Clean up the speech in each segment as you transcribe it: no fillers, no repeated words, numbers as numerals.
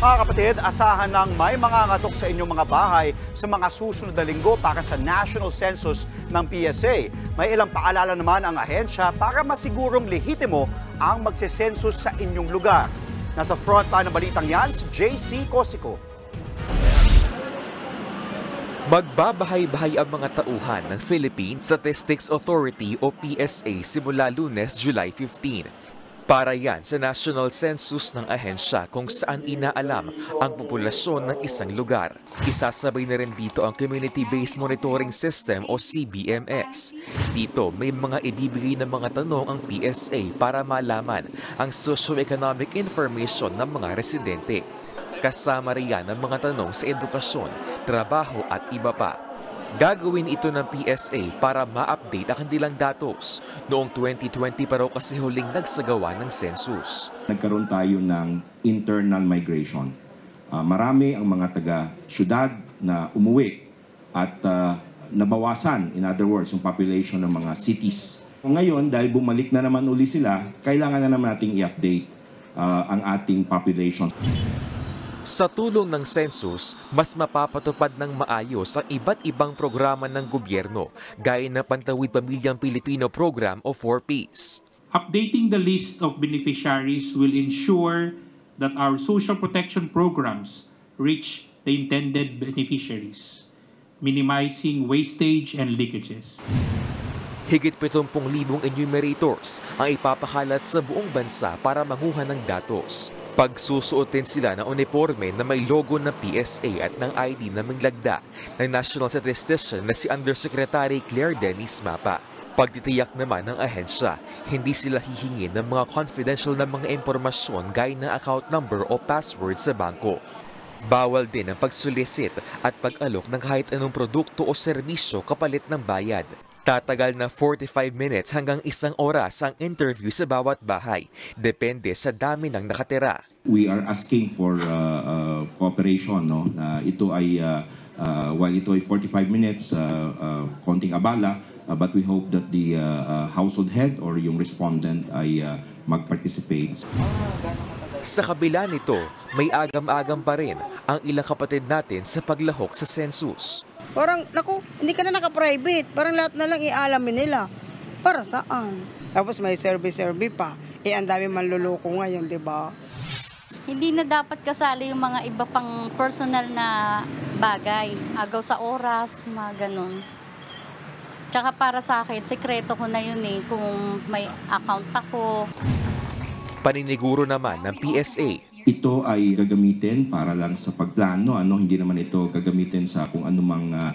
Mga kapatid, asahan ng may mangangatok sa inyong mga bahay sa mga susunod na linggo para sa National Census ng PSA. May ilang paalala naman ang ahensya para masigurong lehitimo ang magsesensus sa inyong lugar. Nasa frontline ng balitang yan si JC Cosico. Magbabahay-bahay ang mga tauhan ng Philippine Statistics Authority o PSA simula Lunes, July 15. Para yan sa National Census ng ahensya kung saan inaalam ang populasyon ng isang lugar. Isasabay na rin dito ang Community-Based Monitoring System o CBMS. Dito may mga ibibigay na mga tanong ang PSA para malaman ang socio-economic information ng mga residente. Kasama riyan ang mga tanong sa edukasyon, trabaho at iba pa. Gagawin ito ng PSA para ma-update ang kanilang datos. Noong 2020 pa raw kasi huling nagsagawa ng census. Nagkaroon tayo ng internal migration. Marami ang mga taga-syudad na umuwi at nabawasan, in other words, yung population ng mga cities. Ngayon, dahil bumalik na naman uli sila, kailangan na naman nating i-update ang ating population. Sa tulong ng census, mas mapapatupad ng maayos ang iba't ibang programa ng gobyerno, gaya ng Pantawid Pamilyang Pilipino Program o 4Ps. Updating the list of beneficiaries will ensure that our social protection programs reach the intended beneficiaries, minimizing wastage and leakages. Higit 70,000 enumerators ang ipapakalat sa buong bansa para manguha ng datos. Pagsusuotin sila ng uniforme na may logo ng PSA at ng ID na may lagda ng National Statistician na si Undersecretary Claire Dennis Mapa. Pagtitiyak naman ng ahensya, hindi sila hihingi ng mga confidential na mga impormasyon gaya ng account number o password sa bangko. Bawal din ang pagsolicit at pag-alok ng kahit anong produkto o serbisyo kapalit ng bayad. Tatagal na 45 minutes hanggang 1 oras ang interview sa bawat bahay. Depende sa dami ng nakatira. We are asking for cooperation. No? Ito ay, while ito ay 45 minutes, konting abala, but we hope that the household head or yung respondent ay mag-participate. Sa kabila nito, may agam-agam pa rin ang ilang kapatid natin sa paglahok sa census. Parang, naku, hindi ka na naka-private. Parang lahat na lang ialamin nila. Para saan? Tapos may survey pa. Ang dami manluloko ngayon, di ba? Hindi na dapat kasali yung mga iba pang personal na bagay. Agaw sa oras, mga ganun. Tsaka para sa akin, sekreto ko na yun kung may account ako. Paniniguro naman ng PSA. Ito ay gagamitin para lang sa pagplano, hindi naman ito gagamitin sa kung anumang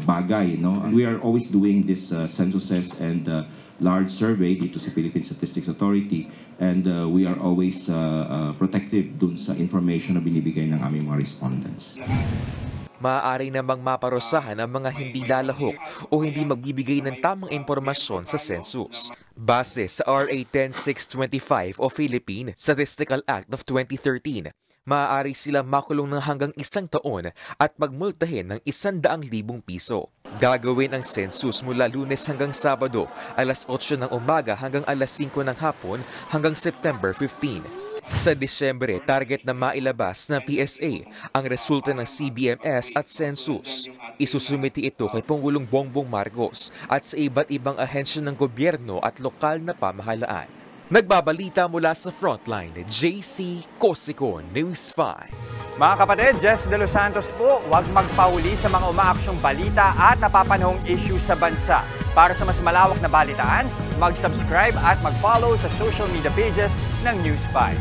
bagay. No? We are always doing this censuses and large survey dito sa Philippine Statistics Authority, and we are always protective dun sa information na binibigay ng aming mga respondents. Maaari namang maparusahan ang mga hindi lalahok o hindi magbibigay ng tamang impormasyon sa census. Base sa RA 10625 o Philippine Statistical Act of 2013, maaari silang makulong ng hanggang 1 taon at magmultahin ng 100,000 piso. Gagawin ang census mula Lunes hanggang Sabado, alas 8 ng umaga hanggang alas 5 ng hapon hanggang September 15. Sa Disyembre, target na mailabas ng PSA ang resulta ng CBMS at census. Isusumiti ito kay Pangulong Bongbong Marcos at sa iba't ibang ahensya ng gobyerno at lokal na pamahalaan. Nagbabalita mula sa Frontline, JC Cosico, News 5. Mga kapatid, Jess De Los Santos po, huwag magpauli sa mga umaaksyong balita at napapanahong issue sa bansa. Para sa mas malawak na balitaan, mag-subscribe at mag-follow sa social media pages ng News 5.